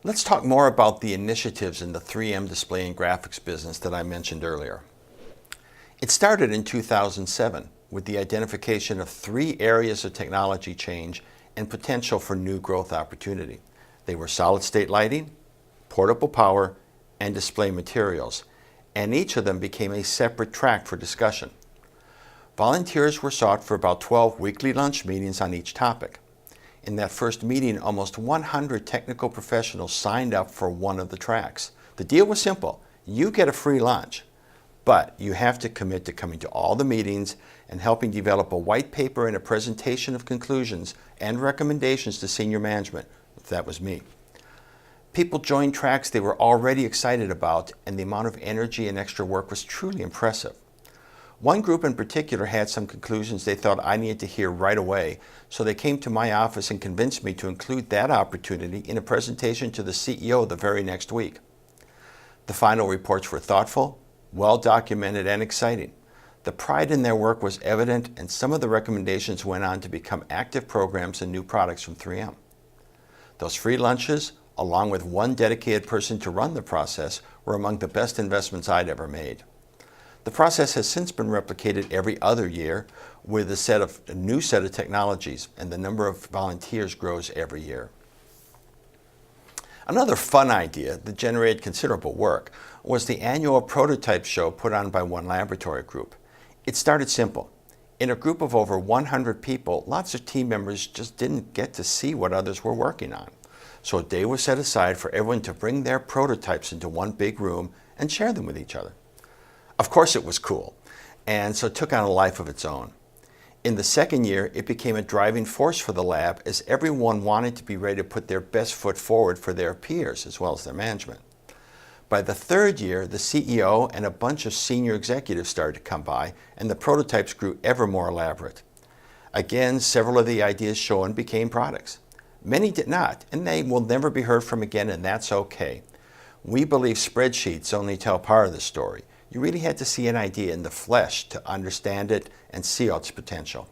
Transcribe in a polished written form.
Let's talk more about the initiatives in the 3M display and graphics business that I mentioned earlier. It started in 2007 with the identification of 3 areas of technology change and potential for new growth opportunity. They were solid-state lighting, portable power, and display materials, and each of them became a separate track for discussion. Volunteers were sought for about 12 weekly lunch meetings on each topic. In that first meeting, almost 100 technical professionals signed up for one of the tracks. The deal was simple. You get a free lunch, but you have to commit to coming to all the meetings and helping develop a white paper and a presentation of conclusions and recommendations to senior management. That was me. People joined tracks they were already excited about, and the amount of energy and extra work was truly impressive. One group in particular had some conclusions they thought I needed to hear right away, so they came to my office and convinced me to include that opportunity in a presentation to the CEO the very next week. The final reports were thoughtful, well documented, and exciting. The pride in their work was evident, and some of the recommendations went on to become active programs and new products from 3M. Those free lunches, along with one dedicated person to run the process, were among the best investments I'd ever made. The process has since been replicated every other year with a new set of technologies, and the number of volunteers grows every year. Another fun idea that generated considerable work was the annual prototype show put on by one laboratory group. It started simple. In a group of over 100 people, lots of team members just didn't get to see what others were working on. So a day was set aside for everyone to bring their prototypes into one big room and share them with each other. Of course it was cool, and so it took on a life of its own. In the second year, it became a driving force for the lab as everyone wanted to be ready to put their best foot forward for their peers as well as their management. By the third year, the CEO and a bunch of senior executives started to come by, and the prototypes grew ever more elaborate. Again, several of the ideas shown became products. Many did not, and they will never be heard from again, and that's okay. We believe spreadsheets only tell part of the story. You really had to see an idea in the flesh to understand it and see its potential.